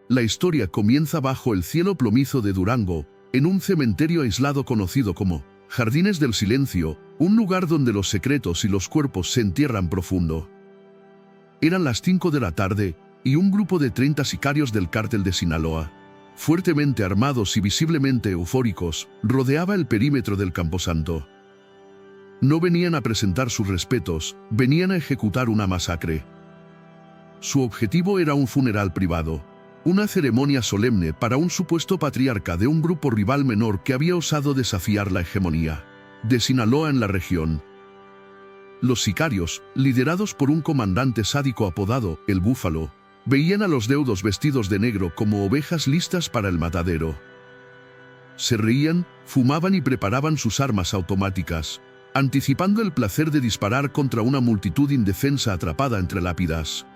La historia comienza bajo el cielo plomizo de Durango, en un cementerio aislado conocido como Jardines del Silencio, un lugar donde los secretos y los cuerpos se entierran profundo. Eran las 5 de la tarde, y un grupo de 30 sicarios del cártel de Sinaloa, fuertemente armados y visiblemente eufóricos, rodeaba el perímetro del camposanto. No venían a presentar sus respetos, venían a ejecutar una masacre. Su objetivo era un funeral privado, una ceremonia solemne para un supuesto patriarca de un grupo rival menor que había osado desafiar la hegemonía de Sinaloa en la región. Los sicarios, liderados por un comandante sádico apodado El Búfalo, veían a los deudos vestidos de negro como ovejas listas para el matadero. Se reían, fumaban y preparaban sus armas automáticas, anticipando el placer de disparar contra una multitud indefensa atrapada entre lápidas.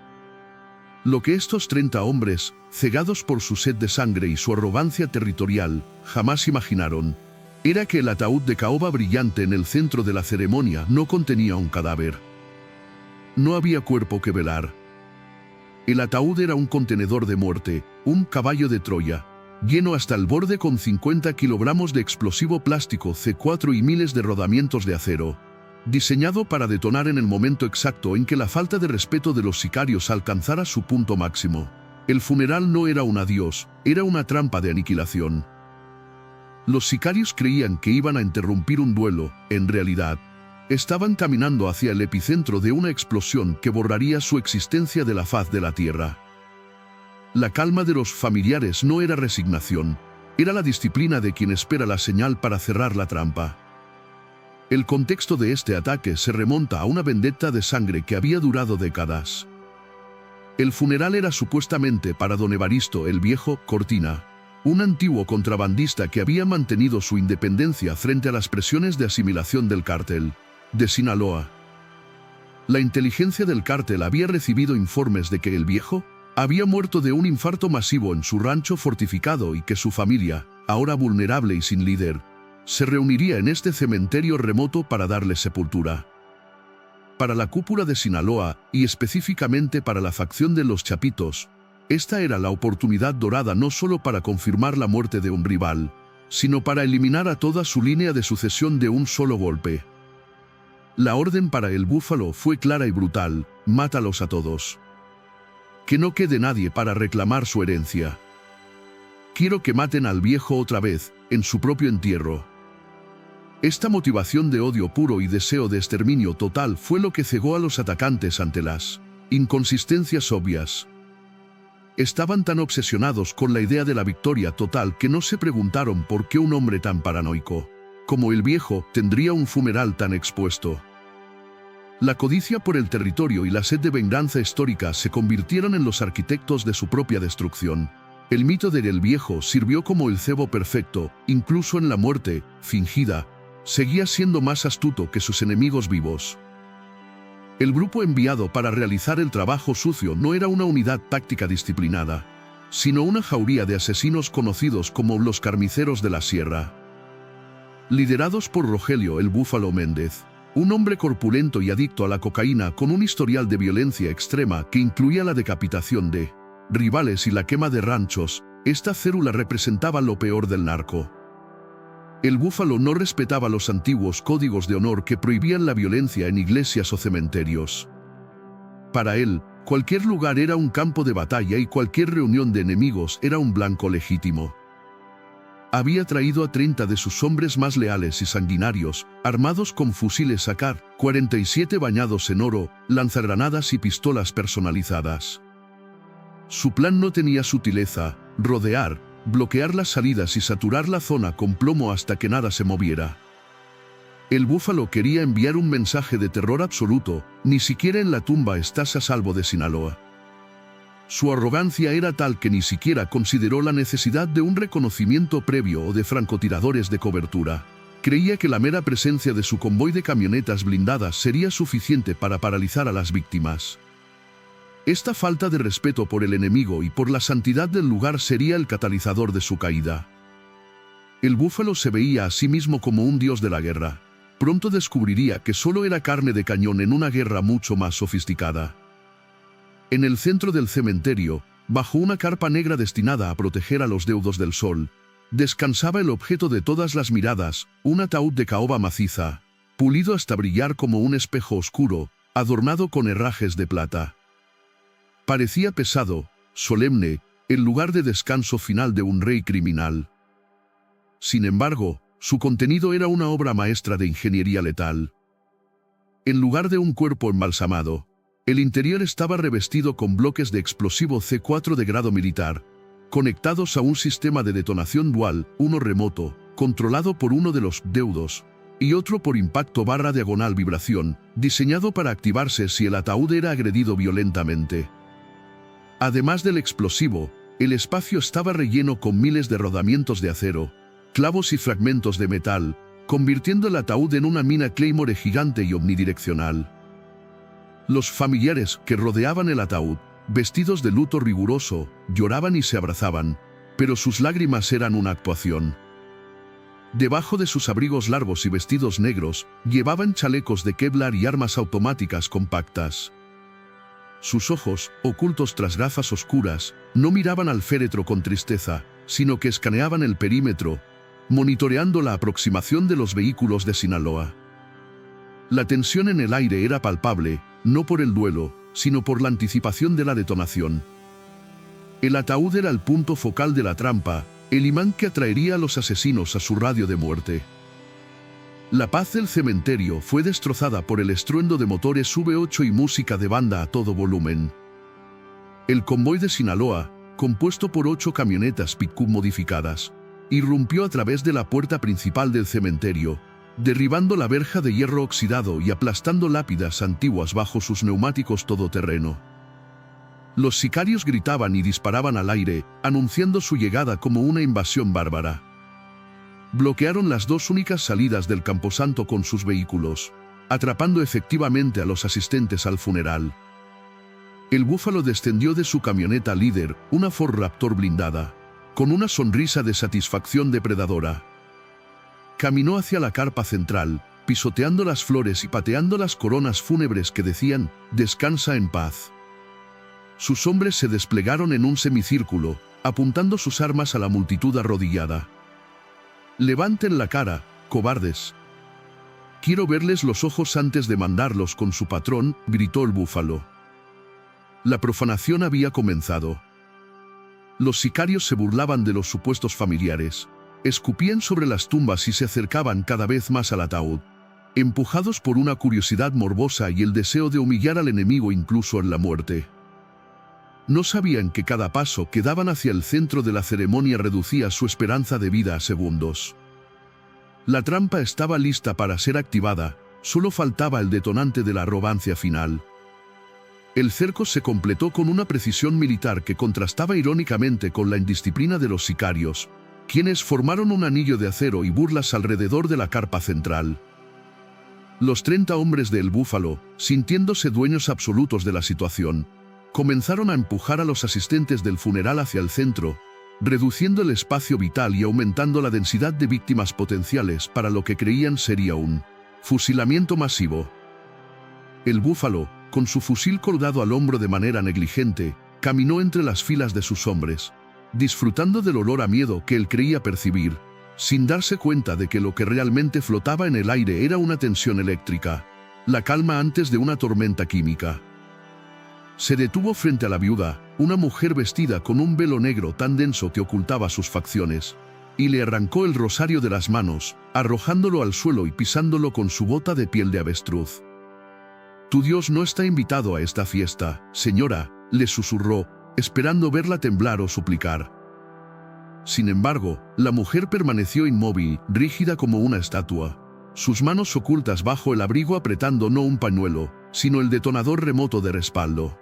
Lo que estos 30 hombres, cegados por su sed de sangre y su arrogancia territorial, jamás imaginaron, era que el ataúd de caoba brillante en el centro de la ceremonia no contenía un cadáver. No había cuerpo que velar. El ataúd era un contenedor de muerte, un caballo de Troya, lleno hasta el borde con 50 kilogramos de explosivo plástico C4 y miles de rodamientos de acero, diseñado para detonar en el momento exacto en que la falta de respeto de los sicarios alcanzara su punto máximo. El funeral no era un adiós, era una trampa de aniquilación. Los sicarios creían que iban a interrumpir un duelo, en realidad, estaban caminando hacia el epicentro de una explosión que borraría su existencia de la faz de la tierra. La calma de los familiares no era resignación, era la disciplina de quien espera la señal para cerrar la trampa. El contexto de este ataque se remonta a una vendetta de sangre que había durado décadas. El funeral era supuestamente para don Evaristo el Viejo Cortina, un antiguo contrabandista que había mantenido su independencia frente a las presiones de asimilación del cártel de Sinaloa. La inteligencia del cártel había recibido informes de que el Viejo había muerto de un infarto masivo en su rancho fortificado y que su familia, ahora vulnerable y sin líder, se reuniría en este cementerio remoto para darle sepultura. Para la cúpula de Sinaloa, y específicamente para la facción de los Chapitos, esta era la oportunidad dorada no solo para confirmar la muerte de un rival, sino para eliminar a toda su línea de sucesión de un solo golpe. La orden para el Búfalo fue clara y brutal: mátalos a todos. Que no quede nadie para reclamar su herencia. Quiero que maten al Viejo otra vez, en su propio entierro. Esta motivación de odio puro y deseo de exterminio total fue lo que cegó a los atacantes ante las inconsistencias obvias. Estaban tan obsesionados con la idea de la victoria total que no se preguntaron por qué un hombre tan paranoico como el Viejo tendría un funeral tan expuesto. La codicia por el territorio y la sed de venganza histórica se convirtieron en los arquitectos de su propia destrucción. El mito de El Viejo sirvió como el cebo perfecto, incluso en la muerte fingida. Seguía siendo más astuto que sus enemigos vivos. El grupo enviado para realizar el trabajo sucio no era una unidad táctica disciplinada, sino una jauría de asesinos conocidos como los Carniceros de la Sierra. Liderados por Rogelio el Búfalo Méndez, un hombre corpulento y adicto a la cocaína con un historial de violencia extrema que incluía la decapitación de rivales y la quema de ranchos, esta célula representaba lo peor del narco. El Búfalo no respetaba los antiguos códigos de honor que prohibían la violencia en iglesias o cementerios. Para él, cualquier lugar era un campo de batalla y cualquier reunión de enemigos era un blanco legítimo. Había traído a 30 de sus hombres más leales y sanguinarios, armados con fusiles AK-47 bañados en oro, lanzagranadas y pistolas personalizadas. Su plan no tenía sutileza: rodear, bloquear las salidas y saturar la zona con plomo hasta que nada se moviera. El Búfalo quería enviar un mensaje de terror absoluto: ni siquiera en la tumba estás a salvo de Sinaloa. Su arrogancia era tal que ni siquiera consideró la necesidad de un reconocimiento previo o de francotiradores de cobertura. Creía que la mera presencia de su convoy de camionetas blindadas sería suficiente para paralizar a las víctimas. Esta falta de respeto por el enemigo y por la santidad del lugar sería el catalizador de su caída. El Búfalo se veía a sí mismo como un dios de la guerra. Pronto descubriría que solo era carne de cañón en una guerra mucho más sofisticada. En el centro del cementerio, bajo una carpa negra destinada a proteger a los deudos del sol, descansaba el objeto de todas las miradas, un ataúd de caoba maciza, pulido hasta brillar como un espejo oscuro, adornado con herrajes de plata. Parecía pesado, solemne, el lugar de descanso final de un rey criminal. Sin embargo, su contenido era una obra maestra de ingeniería letal. En lugar de un cuerpo embalsamado, el interior estaba revestido con bloques de explosivo C4 de grado militar, conectados a un sistema de detonación dual, uno remoto, controlado por uno de los deudos, y otro por impacto barra diagonal vibración, diseñado para activarse si el ataúd era agredido violentamente. Además del explosivo, el espacio estaba relleno con miles de rodamientos de acero, clavos y fragmentos de metal, convirtiendo el ataúd en una mina Claymore gigante y omnidireccional. Los familiares que rodeaban el ataúd, vestidos de luto riguroso, lloraban y se abrazaban, pero sus lágrimas eran una actuación. Debajo de sus abrigos largos y vestidos negros, llevaban chalecos de Kevlar y armas automáticas compactas. Sus ojos, ocultos tras gafas oscuras, no miraban al féretro con tristeza, sino que escaneaban el perímetro, monitoreando la aproximación de los vehículos de Sinaloa. La tensión en el aire era palpable, no por el duelo, sino por la anticipación de la detonación. El ataúd era el punto focal de la trampa, el imán que atraería a los asesinos a su radio de muerte. La paz del cementerio fue destrozada por el estruendo de motores V8 y música de banda a todo volumen. El convoy de Sinaloa, compuesto por 8 camionetas pick-up modificadas, irrumpió a través de la puerta principal del cementerio, derribando la verja de hierro oxidado y aplastando lápidas antiguas bajo sus neumáticos todoterreno. Los sicarios gritaban y disparaban al aire, anunciando su llegada como una invasión bárbara. Bloquearon las 2 únicas salidas del camposanto con sus vehículos, atrapando efectivamente a los asistentes al funeral. El búfalo descendió de su camioneta líder, una Ford Raptor blindada, con una sonrisa de satisfacción depredadora. Caminó hacia la carpa central, pisoteando las flores y pateando las coronas fúnebres que decían, «Descansa en paz». Sus hombres se desplegaron en un semicírculo, apuntando sus armas a la multitud arrodillada. «Levanten la cara, cobardes. Quiero verles los ojos antes de mandarlos con su patrón», gritó el búfalo. La profanación había comenzado. Los sicarios se burlaban de los supuestos familiares, escupían sobre las tumbas y se acercaban cada vez más al ataúd, empujados por una curiosidad morbosa y el deseo de humillar al enemigo incluso en la muerte. No sabían que cada paso que daban hacia el centro de la ceremonia reducía su esperanza de vida a segundos. La trampa estaba lista para ser activada, solo faltaba el detonante de la arrogancia final. El cerco se completó con una precisión militar que contrastaba irónicamente con la indisciplina de los sicarios, quienes formaron un anillo de acero y burlas alrededor de la carpa central. Los 30 hombres del búfalo, sintiéndose dueños absolutos de la situación, comenzaron a empujar a los asistentes del funeral hacia el centro, reduciendo el espacio vital y aumentando la densidad de víctimas potenciales para lo que creían sería un fusilamiento masivo. El búfalo, con su fusil colgado al hombro de manera negligente, caminó entre las filas de sus hombres, disfrutando del olor a miedo que él creía percibir, sin darse cuenta de que lo que realmente flotaba en el aire era una tensión eléctrica, la calma antes de una tormenta química. Se detuvo frente a la viuda, una mujer vestida con un velo negro tan denso que ocultaba sus facciones, y le arrancó el rosario de las manos, arrojándolo al suelo y pisándolo con su bota de piel de avestruz. «Tu Dios no está invitado a esta fiesta, señora», le susurró, esperando verla temblar o suplicar. Sin embargo, la mujer permaneció inmóvil, rígida como una estatua, sus manos ocultas bajo el abrigo apretando no un pañuelo, sino el detonador remoto de respaldo.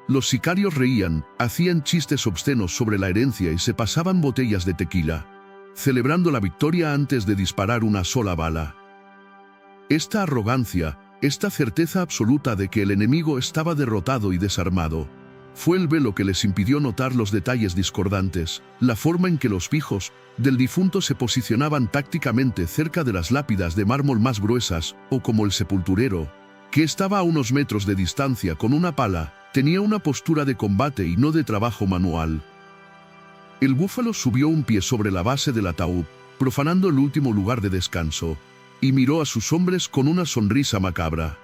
Los sicarios reían, hacían chistes obscenos sobre la herencia y se pasaban botellas de tequila, celebrando la victoria antes de disparar una sola bala. Esta arrogancia, esta certeza absoluta de que el enemigo estaba derrotado y desarmado, fue el velo que les impidió notar los detalles discordantes, la forma en que los pijos del difunto se posicionaban tácticamente cerca de las lápidas de mármol más gruesas, o como el sepulturero, que estaba a unos metros de distancia con una pala, Tenía una postura de combate y no de trabajo manual. El búfalo subió un pie sobre la base del ataúd, profanando el último lugar de descanso, y miró a sus hombres con una sonrisa macabra.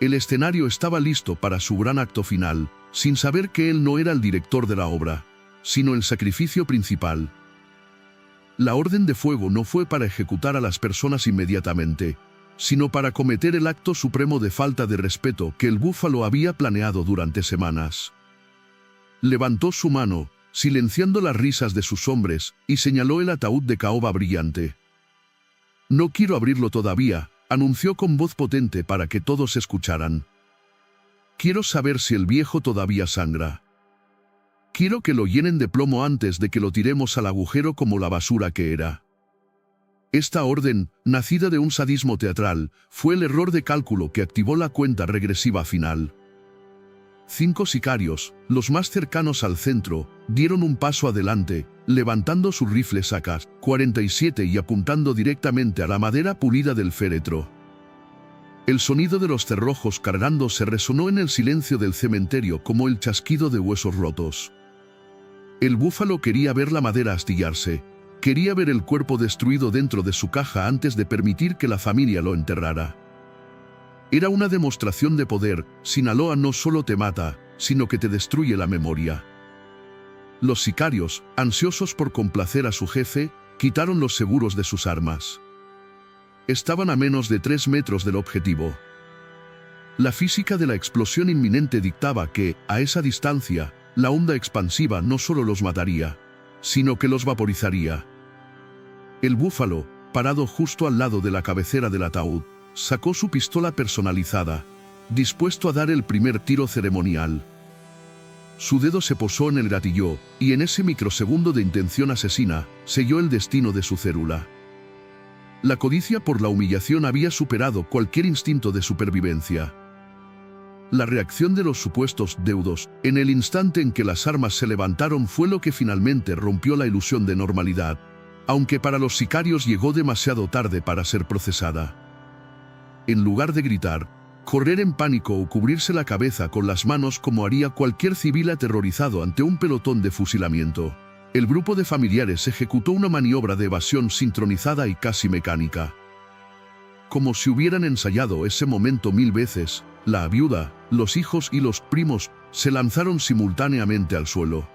El escenario estaba listo para su gran acto final, sin saber que él no era el director de la obra, sino el sacrificio principal. La orden de fuego no fue para ejecutar a las personas inmediatamente, sino para cometer el acto supremo de falta de respeto que el búfalo había planeado durante semanas. Levantó su mano, silenciando las risas de sus hombres, y señaló el ataúd de caoba brillante. «No quiero abrirlo todavía», anunció con voz potente para que todos escucharan. «Quiero saber si el viejo todavía sangra. Quiero que lo llenen de plomo antes de que lo tiremos al agujero como la basura que era». Esta orden, nacida de un sadismo teatral, fue el error de cálculo que activó la cuenta regresiva final. 5 sicarios, los más cercanos al centro, dieron un paso adelante, levantando sus rifles AK-47 y apuntando directamente a la madera pulida del féretro. El sonido de los cerrojos cargándose resonó en el silencio del cementerio como el chasquido de huesos rotos. El búfalo quería ver la madera astillarse. Quería ver el cuerpo destruido dentro de su caja antes de permitir que la familia lo enterrara. Era una demostración de poder. Sinaloa no solo te mata, sino que te destruye la memoria. Los sicarios, ansiosos por complacer a su jefe, quitaron los seguros de sus armas. Estaban a menos de 3 metros del objetivo. La física de la explosión inminente dictaba que, a esa distancia, la onda expansiva no solo los mataría, sino que los vaporizaría. El búfalo, parado justo al lado de la cabecera del ataúd, sacó su pistola personalizada, dispuesto a dar el primer tiro ceremonial. Su dedo se posó en el gatillo, y en ese microsegundo de intención asesina, selló el destino de su célula. La codicia por la humillación había superado cualquier instinto de supervivencia. La reacción de los supuestos deudos, en el instante en que las armas se levantaron, fue lo que finalmente rompió la ilusión de normalidad, aunque para los sicarios llegó demasiado tarde para ser procesada. En lugar de gritar, correr en pánico o cubrirse la cabeza con las manos como haría cualquier civil aterrorizado ante un pelotón de fusilamiento, el grupo de familiares ejecutó una maniobra de evasión sincronizada y casi mecánica. Como si hubieran ensayado ese momento 1000 veces, la viuda, los hijos y los primos se lanzaron simultáneamente al suelo.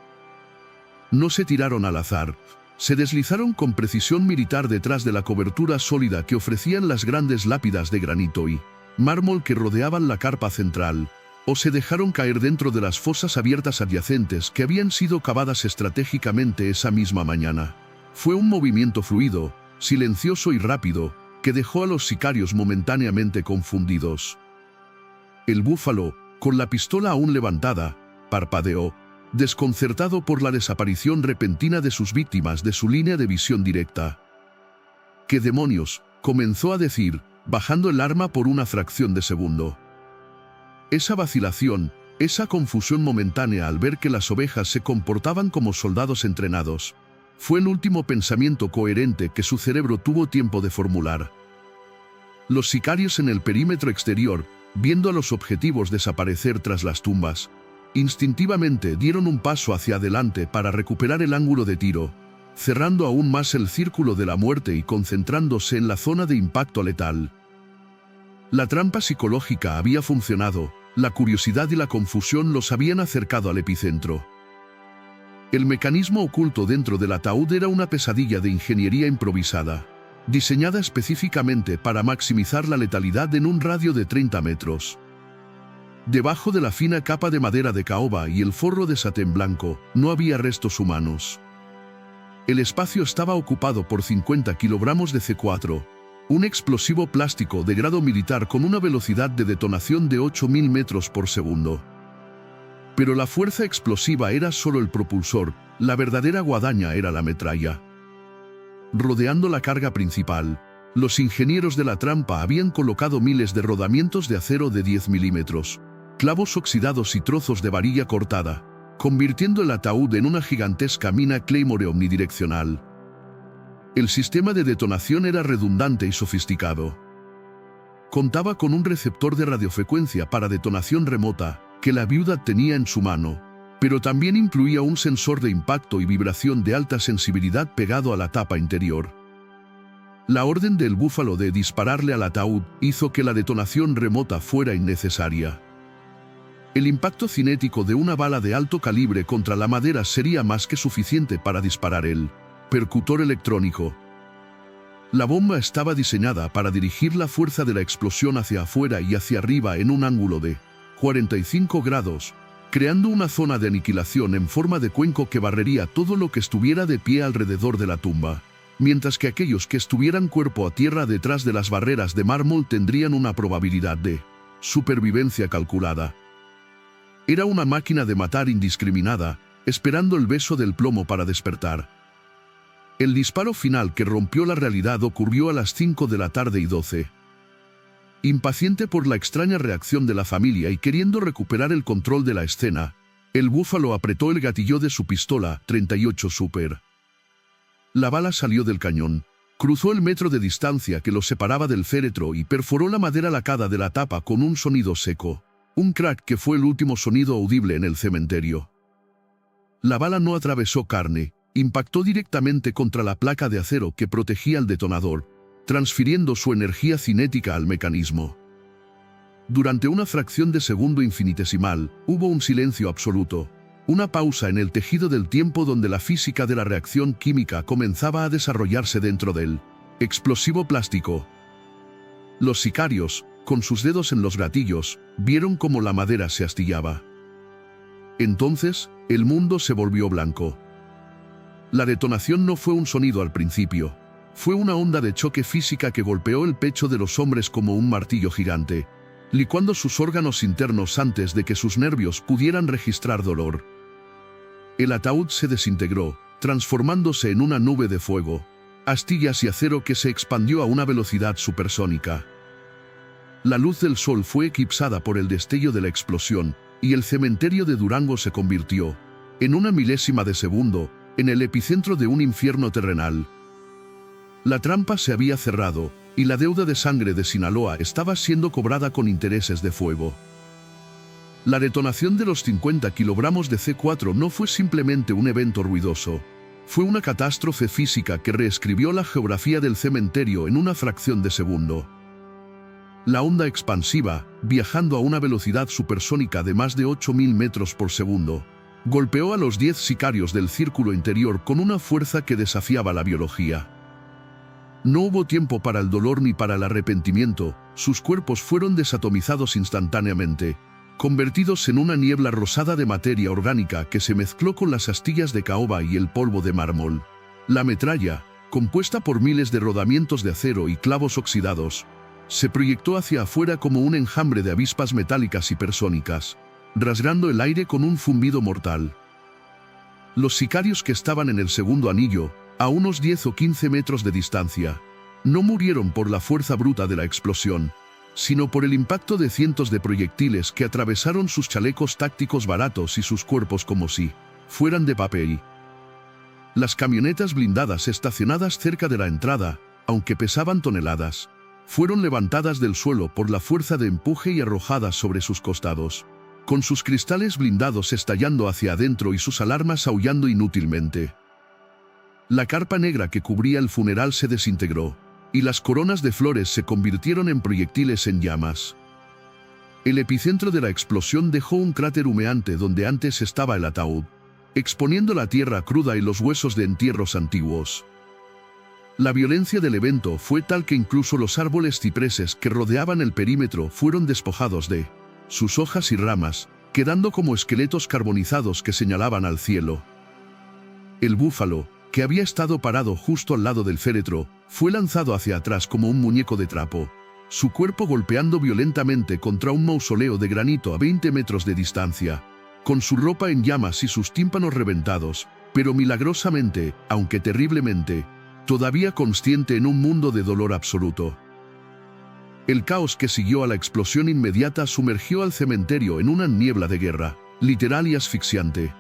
No se tiraron al azar. Se deslizaron con precisión militar detrás de la cobertura sólida que ofrecían las grandes lápidas de granito y mármol que rodeaban la carpa central, o se dejaron caer dentro de las fosas abiertas adyacentes que habían sido cavadas estratégicamente esa misma mañana. Fue un movimiento fluido, silencioso y rápido, que dejó a los sicarios momentáneamente confundidos. El búfalo, con la pistola aún levantada, parpadeó, desconcertado por la desaparición repentina de sus víctimas de su línea de visión directa. «¿Qué demonios?», comenzó a decir, bajando el arma por una fracción de segundo. Esa vacilación, esa confusión momentánea al ver que las ovejas se comportaban como soldados entrenados, fue el último pensamiento coherente que su cerebro tuvo tiempo de formular. Los sicarios en el perímetro exterior, viendo a los objetivos desaparecer tras las tumbas, instintivamente dieron un paso hacia adelante para recuperar el ángulo de tiro, cerrando aún más el círculo de la muerte y concentrándose en la zona de impacto letal. La trampa psicológica había funcionado, la curiosidad y la confusión los habían acercado al epicentro. El mecanismo oculto dentro del ataúd era una pesadilla de ingeniería improvisada, diseñada específicamente para maximizar la letalidad en un radio de 30 metros. Debajo de la fina capa de madera de caoba y el forro de satén blanco, no había restos humanos. El espacio estaba ocupado por 50 kilogramos de C4, un explosivo plástico de grado militar con una velocidad de detonación de 8.000 metros por segundo. Pero la fuerza explosiva era solo el propulsor, la verdadera guadaña era la metralla. Rodeando la carga principal, los ingenieros de la trampa habían colocado miles de rodamientos de acero de 10 milímetros, clavos oxidados y trozos de varilla cortada, convirtiendo el ataúd en una gigantesca mina Claymore omnidireccional. El sistema de detonación era redundante y sofisticado. Contaba con un receptor de radiofrecuencia para detonación remota, que la viuda tenía en su mano, pero también incluía un sensor de impacto y vibración de alta sensibilidad pegado a la tapa interior. La orden del búfalo de dispararle al ataúd hizo que la detonación remota fuera innecesaria. El impacto cinético de una bala de alto calibre contra la madera sería más que suficiente para disparar el percutor electrónico. La bomba estaba diseñada para dirigir la fuerza de la explosión hacia afuera y hacia arriba en un ángulo de 45 grados, creando una zona de aniquilación en forma de cuenco que barrería todo lo que estuviera de pie alrededor de la tumba, mientras que aquellos que estuvieran cuerpo a tierra detrás de las barreras de mármol tendrían una probabilidad de supervivencia calculada. Era una máquina de matar indiscriminada, esperando el beso del plomo para despertar. El disparo final que rompió la realidad ocurrió a las 5 de la tarde y 12. Impaciente por la extraña reacción de la familia y queriendo recuperar el control de la escena, el búfalo apretó el gatillo de su pistola 38 Super. La bala salió del cañón, cruzó el metro de distancia que lo separaba del féretro y perforó la madera lacada de la tapa con un sonido seco. Un crack que fue el último sonido audible en el cementerio. La bala no atravesó carne, impactó directamente contra la placa de acero que protegía el detonador, transfiriendo su energía cinética al mecanismo. Durante una fracción de segundo infinitesimal, hubo un silencio absoluto, una pausa en el tejido del tiempo donde la física de la reacción química comenzaba a desarrollarse dentro del explosivo plástico. Los sicarios, con sus dedos en los gatillos, vieron cómo la madera se astillaba. Entonces, el mundo se volvió blanco. La detonación no fue un sonido al principio. Fue una onda de choque física que golpeó el pecho de los hombres como un martillo gigante, licuando sus órganos internos antes de que sus nervios pudieran registrar dolor. El ataúd se desintegró, transformándose en una nube de fuego, astillas y acero que se expandió a una velocidad supersónica. La luz del sol fue eclipsada por el destello de la explosión, y el cementerio de Durango se convirtió, en una milésima de segundo, en el epicentro de un infierno terrenal. La trampa se había cerrado, y la deuda de sangre de Sinaloa estaba siendo cobrada con intereses de fuego. La detonación de los 50 kilogramos de C4 no fue simplemente un evento ruidoso. Fue una catástrofe física que reescribió la geografía del cementerio en una fracción de segundo. La onda expansiva, viajando a una velocidad supersónica de más de 8.000 metros por segundo, golpeó a los 10 sicarios del círculo interior con una fuerza que desafiaba la biología. No hubo tiempo para el dolor ni para el arrepentimiento, sus cuerpos fueron desatomizados instantáneamente, convertidos en una niebla rosada de materia orgánica que se mezcló con las astillas de caoba y el polvo de mármol. La metralla, compuesta por miles de rodamientos de acero y clavos oxidados, se proyectó hacia afuera como un enjambre de avispas metálicas hipersónicas, rasgando el aire con un zumbido mortal. Los sicarios que estaban en el segundo anillo, a unos 10 o 15 metros de distancia, no murieron por la fuerza bruta de la explosión, sino por el impacto de cientos de proyectiles que atravesaron sus chalecos tácticos baratos y sus cuerpos como si fueran de papel. Las camionetas blindadas estacionadas cerca de la entrada, aunque pesaban toneladas, fueron levantadas del suelo por la fuerza de empuje y arrojadas sobre sus costados, con sus cristales blindados estallando hacia adentro y sus alarmas aullando inútilmente. La carpa negra que cubría el funeral se desintegró, y las coronas de flores se convirtieron en proyectiles en llamas. El epicentro de la explosión dejó un cráter humeante donde antes estaba el ataúd, exponiendo la tierra cruda y los huesos de entierros antiguos. La violencia del evento fue tal que incluso los árboles cipreses que rodeaban el perímetro fueron despojados de sus hojas y ramas, quedando como esqueletos carbonizados que señalaban al cielo. El búfalo, que había estado parado justo al lado del féretro, fue lanzado hacia atrás como un muñeco de trapo, su cuerpo golpeando violentamente contra un mausoleo de granito a 20 metros de distancia, con su ropa en llamas y sus tímpanos reventados, pero milagrosamente, aunque terriblemente, todavía consciente en un mundo de dolor absoluto. El caos que siguió a la explosión inmediata sumergió al cementerio en una niebla de guerra, literal y asfixiante.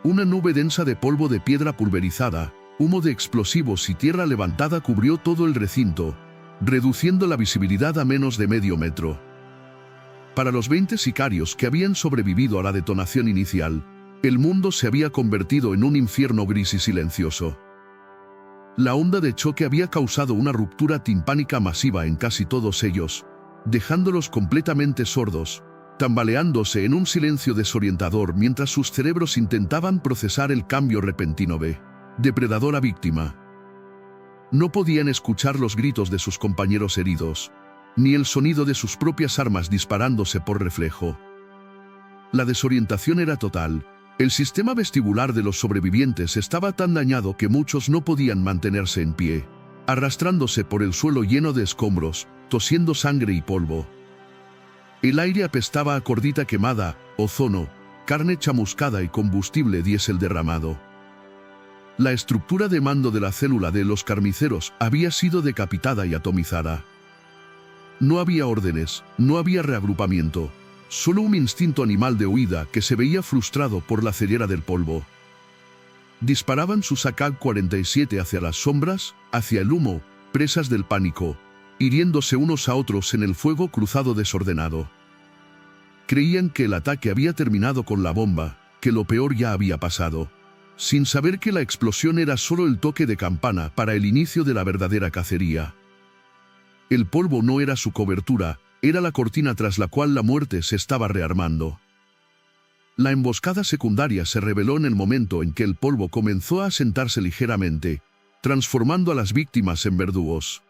Una nube densa de polvo de piedra pulverizada, humo de explosivos y tierra levantada cubrió todo el recinto, reduciendo la visibilidad a menos de medio metro. Para los 20 sicarios que habían sobrevivido a la detonación inicial, el mundo se había convertido en un infierno gris y silencioso. La onda de choque había causado una ruptura timpánica masiva en casi todos ellos, dejándolos completamente sordos, tambaleándose en un silencio desorientador mientras sus cerebros intentaban procesar el cambio repentino de depredador a víctima. No podían escuchar los gritos de sus compañeros heridos, ni el sonido de sus propias armas disparándose por reflejo. La desorientación era total. El sistema vestibular de los sobrevivientes estaba tan dañado que muchos no podían mantenerse en pie, arrastrándose por el suelo lleno de escombros, tosiendo sangre y polvo. El aire apestaba a cordita quemada, ozono, carne chamuscada y combustible diésel derramado. La estructura de mando de la célula de los carniceros había sido decapitada y atomizada. No había órdenes, no había reagrupamiento, solo un instinto animal de huida que se veía frustrado por la ceguera del polvo. Disparaban sus AK-47 hacia las sombras, hacia el humo, presas del pánico, hiriéndose unos a otros en el fuego cruzado desordenado. Creían que el ataque había terminado con la bomba, que lo peor ya había pasado, sin saber que la explosión era solo el toque de campana para el inicio de la verdadera cacería. El polvo no era su cobertura, era la cortina tras la cual la muerte se estaba rearmando. La emboscada secundaria se reveló en el momento en que el polvo comenzó a asentarse ligeramente, transformando a las víctimas en verdugos.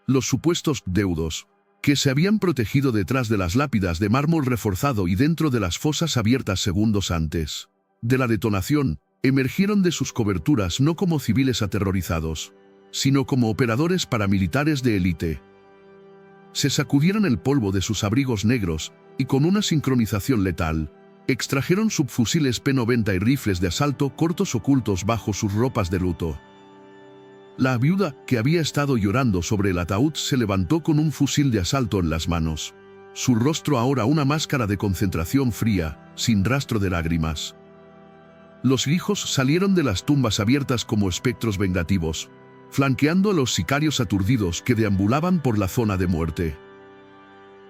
Los supuestos deudos, que se habían protegido detrás de las lápidas de mármol reforzado y dentro de las fosas abiertas segundos antes de la detonación, emergieron de sus coberturas no como civiles aterrorizados, sino como operadores paramilitares de élite. Se sacudieron el polvo de sus abrigos negros y con una sincronización letal, extrajeron subfusiles P-90 y rifles de asalto cortos ocultos bajo sus ropas de luto. La viuda, que había estado llorando sobre el ataúd, se levantó con un fusil de asalto en las manos. Su rostro ahora una máscara de concentración fría, sin rastro de lágrimas. Los hijos salieron de las tumbas abiertas como espectros vengativos, flanqueando a los sicarios aturdidos que deambulaban por la zona de muerte.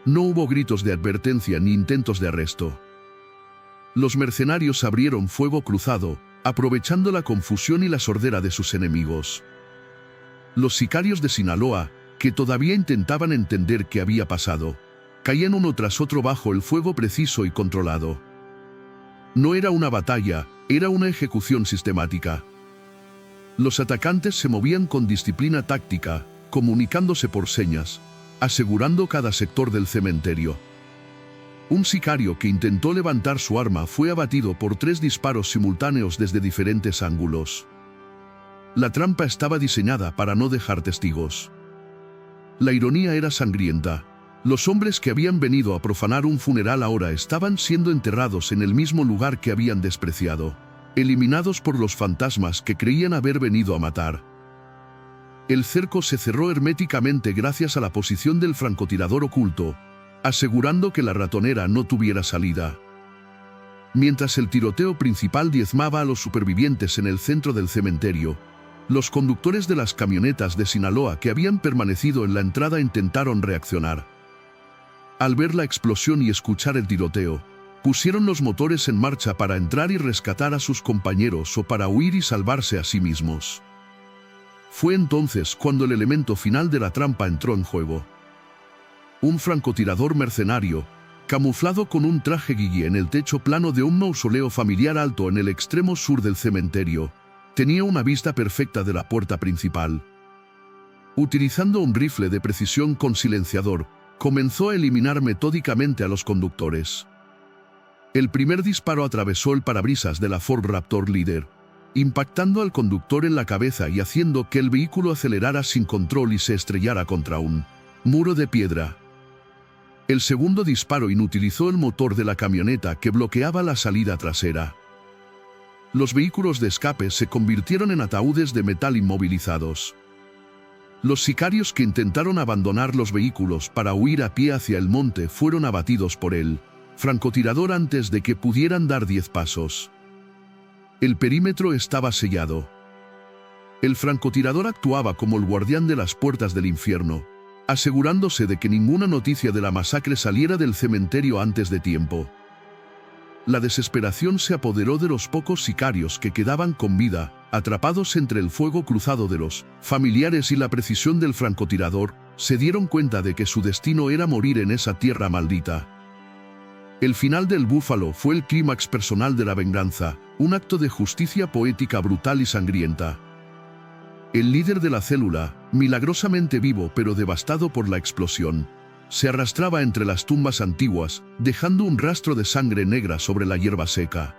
No hubo gritos de advertencia ni intentos de arresto. Los mercenarios abrieron fuego cruzado, aprovechando la confusión y la sordera de sus enemigos. Los sicarios de Sinaloa, que todavía intentaban entender qué había pasado, caían uno tras otro bajo el fuego preciso y controlado. No era una batalla, era una ejecución sistemática. Los atacantes se movían con disciplina táctica, comunicándose por señas, asegurando cada sector del cementerio. Un sicario que intentó levantar su arma fue abatido por 3 disparos simultáneos desde diferentes ángulos. La trampa estaba diseñada para no dejar testigos. La ironía era sangrienta. Los hombres que habían venido a profanar un funeral ahora estaban siendo enterrados en el mismo lugar que habían despreciado, eliminados por los fantasmas que creían haber venido a matar. El cerco se cerró herméticamente gracias a la posición del francotirador oculto, asegurando que la ratonera no tuviera salida. Mientras el tiroteo principal diezmaba a los supervivientes en el centro del cementerio, los conductores de las camionetas de Sinaloa que habían permanecido en la entrada intentaron reaccionar. Al ver la explosión y escuchar el tiroteo, pusieron los motores en marcha para entrar y rescatar a sus compañeros o para huir y salvarse a sí mismos. Fue entonces cuando el elemento final de la trampa entró en juego. Un francotirador mercenario, camuflado con un traje guille en el techo plano de un mausoleo familiar alto en el extremo sur del cementerio, tenía una vista perfecta de la puerta principal. Utilizando un rifle de precisión con silenciador, comenzó a eliminar metódicamente a los conductores. El primer disparo atravesó el parabrisas de la Ford Raptor líder, impactando al conductor en la cabeza y haciendo que el vehículo acelerara sin control y se estrellara contra un muro de piedra. El segundo disparo inutilizó el motor de la camioneta que bloqueaba la salida trasera. Los vehículos de escape se convirtieron en ataúdes de metal inmovilizados. Los sicarios que intentaron abandonar los vehículos para huir a pie hacia el monte fueron abatidos por el francotirador antes de que pudieran dar 10 pasos. El perímetro estaba sellado. El francotirador actuaba como el guardián de las puertas del infierno, asegurándose de que ninguna noticia de la masacre saliera del cementerio antes de tiempo. La desesperación se apoderó de los pocos sicarios que quedaban con vida, atrapados entre el fuego cruzado de los familiares y la precisión del francotirador. Se dieron cuenta de que su destino era morir en esa tierra maldita. El final del búfalo fue el clímax personal de la venganza, un acto de justicia poética brutal y sangrienta. El líder de la célula, milagrosamente vivo pero devastado por la explosión, se arrastraba entre las tumbas antiguas, dejando un rastro de sangre negra sobre la hierba seca.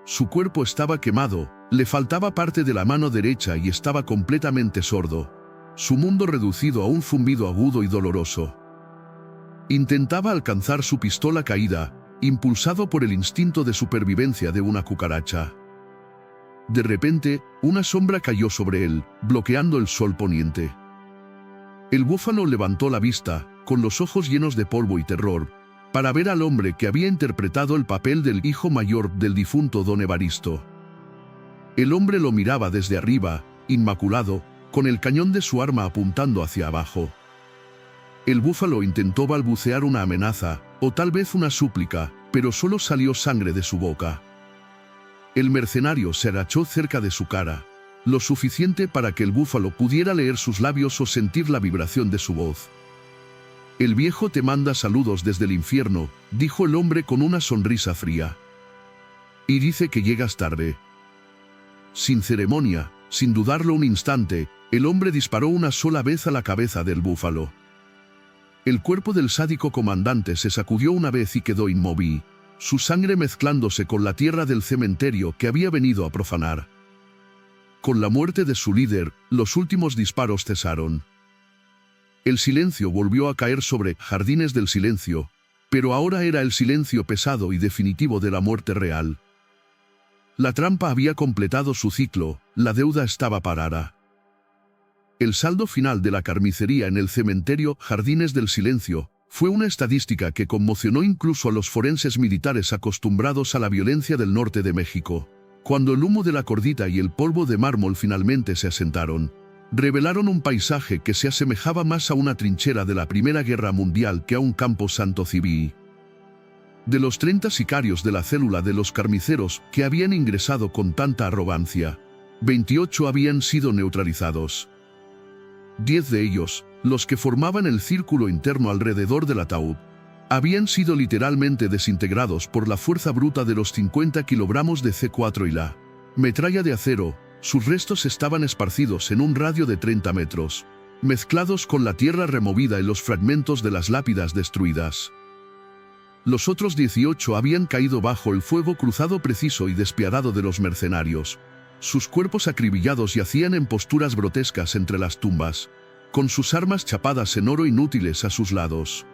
Su cuerpo estaba quemado, le faltaba parte de la mano derecha y estaba completamente sordo. Su mundo reducido a un zumbido agudo y doloroso. Intentaba alcanzar su pistola caída, impulsado por el instinto de supervivencia de una cucaracha. De repente, una sombra cayó sobre él, bloqueando el sol poniente. El búfalo levantó la vista, con los ojos llenos de polvo y terror, para ver al hombre que había interpretado el papel del hijo mayor del difunto don Evaristo. El hombre lo miraba desde arriba, inmaculado, con el cañón de su arma apuntando hacia abajo. El búfalo intentó balbucear una amenaza, o tal vez una súplica, pero solo salió sangre de su boca. El mercenario se agachó cerca de su cara, lo suficiente para que el búfalo pudiera leer sus labios o sentir la vibración de su voz. «El viejo te manda saludos desde el infierno», dijo el hombre con una sonrisa fría. «Y dice que llegas tarde». Sin ceremonia, sin dudarlo un instante, el hombre disparó una sola vez a la cabeza del búfalo. El cuerpo del sádico comandante se sacudió una vez y quedó inmóvil, su sangre mezclándose con la tierra del cementerio que había venido a profanar. Con la muerte de su líder, los últimos disparos cesaron. El silencio volvió a caer sobre Jardines del Silencio, pero ahora era el silencio pesado y definitivo de la muerte real. La trampa había completado su ciclo, la deuda estaba pagada. El saldo final de la carnicería en el cementerio Jardines del Silencio fue una estadística que conmocionó incluso a los forenses militares acostumbrados a la violencia del norte de México. Cuando el humo de la cordita y el polvo de mármol finalmente se asentaron, revelaron un paisaje que se asemejaba más a una trinchera de la Primera Guerra Mundial que a un campo santo civil. De los 30 sicarios de la célula de los carniceros que habían ingresado con tanta arrogancia, 28 habían sido neutralizados. 10 de ellos, los que formaban el círculo interno alrededor del ataúd, habían sido literalmente desintegrados por la fuerza bruta de los 50 kilogramos de C4 y la metralla de acero. Sus restos estaban esparcidos en un radio de 30 metros, mezclados con la tierra removida y los fragmentos de las lápidas destruidas. Los otros 18 habían caído bajo el fuego cruzado preciso y despiadado de los mercenarios. Sus cuerpos acribillados yacían en posturas grotescas entre las tumbas, con sus armas chapadas en oro inútiles a sus lados.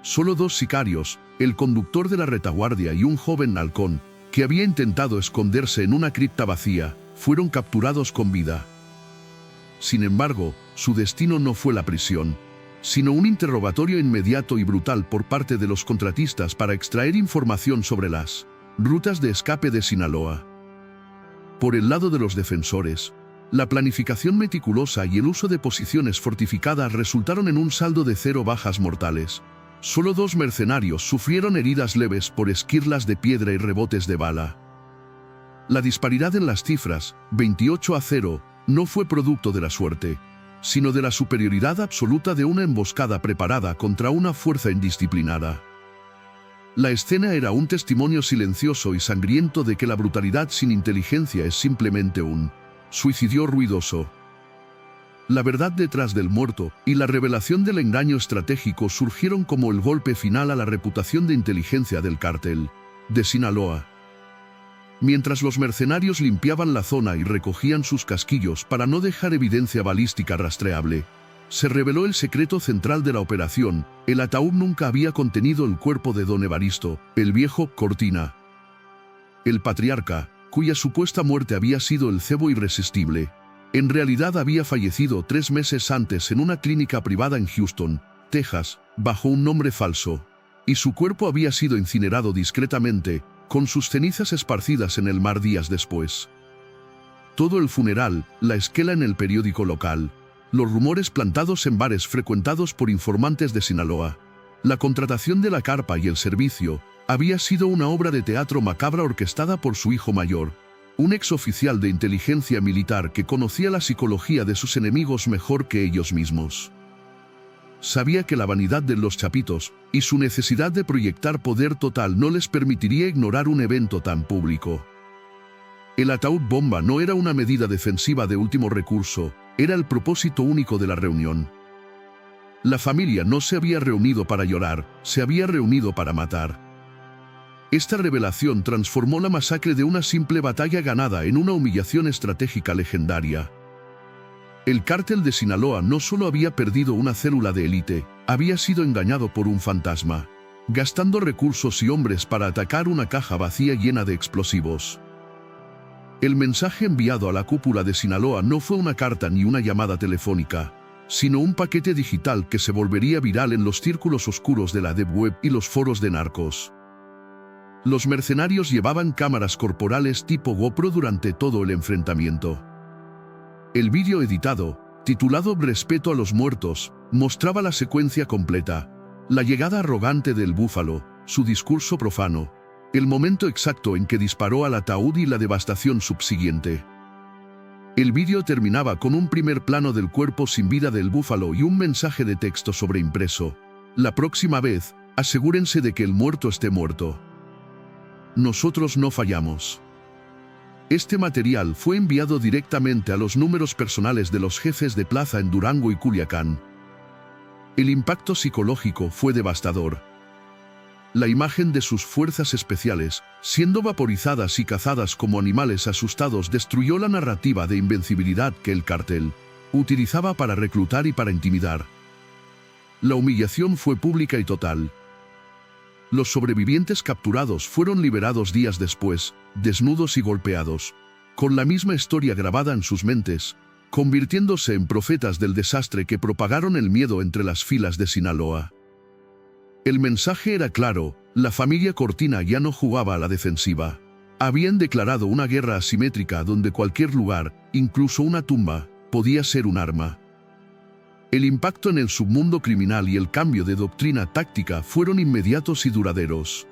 Solo 2 sicarios, el conductor de la retaguardia y un joven halcón, que había intentado esconderse en una cripta vacía, fueron capturados con vida. Sin embargo, su destino no fue la prisión, sino un interrogatorio inmediato y brutal por parte de los contratistas para extraer información sobre las rutas de escape de Sinaloa. Por el lado de los defensores, la planificación meticulosa y el uso de posiciones fortificadas resultaron en un saldo de 0 bajas mortales. Solo 2 mercenarios sufrieron heridas leves por esquirlas de piedra y rebotes de bala. La disparidad en las cifras, 28-0, no fue producto de la suerte, sino de la superioridad absoluta de una emboscada preparada contra una fuerza indisciplinada. La escena era un testimonio silencioso y sangriento de que la brutalidad sin inteligencia es simplemente un suicidio ruidoso. La verdad detrás del muerto y la revelación del engaño estratégico surgieron como el golpe final a la reputación de inteligencia del cártel de Sinaloa. Mientras los mercenarios limpiaban la zona y recogían sus casquillos para no dejar evidencia balística rastreable, se reveló el secreto central de la operación: el ataúd nunca había contenido el cuerpo de don Evaristo, el viejo Cortina. El patriarca, cuya supuesta muerte había sido el cebo irresistible, en realidad había fallecido 3 meses antes en una clínica privada en Houston, Texas, bajo un nombre falso, y su cuerpo había sido incinerado discretamente, con sus cenizas esparcidas en el mar días después. Todo el funeral, la esquela en el periódico local, los rumores plantados en bares frecuentados por informantes de Sinaloa, la contratación de la carpa y el servicio, había sido una obra de teatro macabra orquestada por su hijo mayor, un exoficial de inteligencia militar que conocía la psicología de sus enemigos mejor que ellos mismos. Sabía que la vanidad de los chapitos y su necesidad de proyectar poder total no les permitiría ignorar un evento tan público. El ataúd bomba no era una medida defensiva de último recurso, era el propósito único de la reunión. La familia no se había reunido para llorar, se había reunido para matar. Esta revelación transformó la masacre de una simple batalla ganada en una humillación estratégica legendaria. El cártel de Sinaloa no solo había perdido una célula de élite, había sido engañado por un fantasma, gastando recursos y hombres para atacar una caja vacía llena de explosivos. El mensaje enviado a la cúpula de Sinaloa no fue una carta ni una llamada telefónica, sino un paquete digital que se volvería viral en los círculos oscuros de la Deep Web y los foros de narcos. Los mercenarios llevaban cámaras corporales tipo GoPro durante todo el enfrentamiento. El vídeo editado, titulado Respeto a los muertos, mostraba la secuencia completa, la llegada arrogante del búfalo, su discurso profano, el momento exacto en que disparó al ataúd y la devastación subsiguiente. El vídeo terminaba con un primer plano del cuerpo sin vida del búfalo y un mensaje de texto sobreimpreso. La próxima vez, asegúrense de que el muerto esté muerto. Nosotros no fallamos. Este material fue enviado directamente a los números personales de los jefes de plaza en Durango y Culiacán. El impacto psicológico fue devastador. La imagen de sus fuerzas especiales, siendo vaporizadas y cazadas como animales asustados, destruyó la narrativa de invencibilidad que el cártel utilizaba para reclutar y para intimidar. La humillación fue pública y total. Los sobrevivientes capturados fueron liberados días después, desnudos y golpeados, con la misma historia grabada en sus mentes, convirtiéndose en profetas del desastre que propagaron el miedo entre las filas de Sinaloa. El mensaje era claro, la familia Cortina ya no jugaba a la defensiva. Habían declarado una guerra asimétrica donde cualquier lugar, incluso una tumba, podía ser un arma. El impacto en el submundo criminal y el cambio de doctrina táctica fueron inmediatos y duraderos.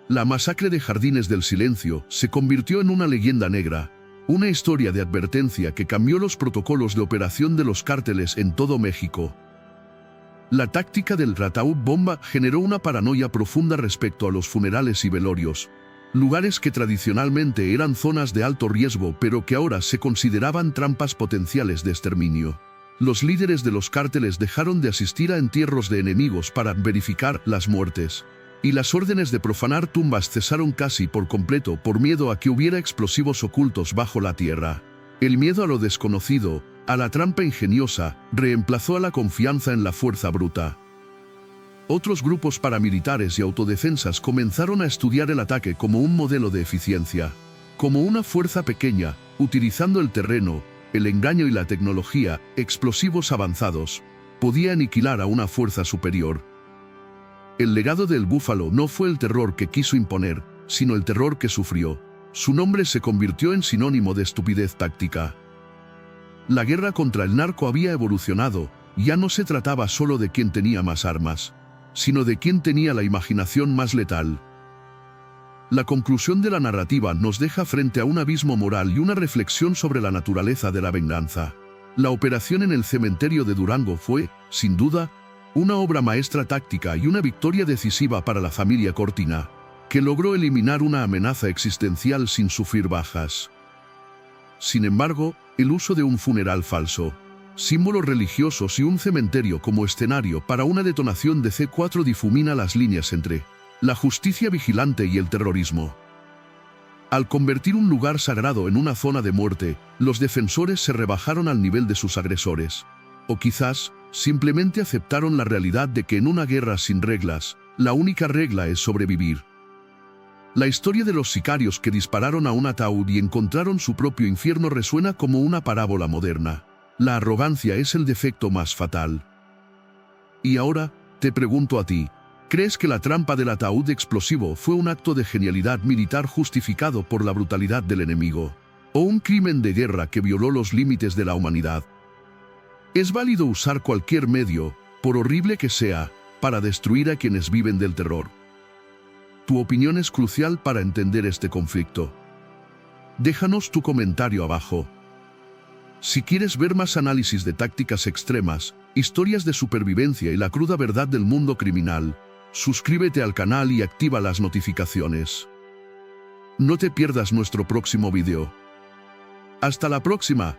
La masacre de Jardines del Silencio se convirtió en una leyenda negra, una historia de advertencia que cambió los protocolos de operación de los cárteles en todo México. La táctica del ataúd bomba generó una paranoia profunda respecto a los funerales y velorios, lugares que tradicionalmente eran zonas de alto riesgo pero que ahora se consideraban trampas potenciales de exterminio. Los líderes de los cárteles dejaron de asistir a entierros de enemigos para verificar las muertes, y las órdenes de profanar tumbas cesaron casi por completo por miedo a que hubiera explosivos ocultos bajo la tierra. El miedo a lo desconocido, a la trampa ingeniosa, reemplazó a la confianza en la fuerza bruta. Otros grupos paramilitares y autodefensas comenzaron a estudiar el ataque como un modelo de eficiencia, como una fuerza pequeña, utilizando el terreno, el engaño y la tecnología, explosivos avanzados, podía aniquilar a una fuerza superior. El legado del búfalo no fue el terror que quiso imponer, sino el terror que sufrió. Su nombre se convirtió en sinónimo de estupidez táctica. La guerra contra el narco había evolucionado, ya no se trataba solo de quién tenía más armas, sino de quién tenía la imaginación más letal. La conclusión de la narrativa nos deja frente a un abismo moral y una reflexión sobre la naturaleza de la venganza. La operación en el cementerio de Durango fue, sin duda, una obra maestra táctica y una victoria decisiva para la familia Cortina, que logró eliminar una amenaza existencial sin sufrir bajas. Sin embargo, el uso de un funeral falso, símbolos religiosos y un cementerio como escenario para una detonación de C4 difumina las líneas entre la justicia vigilante y el terrorismo. Al convertir un lugar sagrado en una zona de muerte, los defensores se rebajaron al nivel de sus agresores. O quizás, simplemente aceptaron la realidad de que en una guerra sin reglas, la única regla es sobrevivir. La historia de los sicarios que dispararon a un ataúd y encontraron su propio infierno resuena como una parábola moderna. La arrogancia es el defecto más fatal. Y ahora, te pregunto a ti, ¿crees que la trampa del ataúd explosivo fue un acto de genialidad militar justificado por la brutalidad del enemigo? ¿O un crimen de guerra que violó los límites de la humanidad? Es válido usar cualquier medio, por horrible que sea, para destruir a quienes viven del terror. Tu opinión es crucial para entender este conflicto. Déjanos tu comentario abajo. Si quieres ver más análisis de tácticas extremas, historias de supervivencia y la cruda verdad del mundo criminal, suscríbete al canal y activa las notificaciones. No te pierdas nuestro próximo video. Hasta la próxima.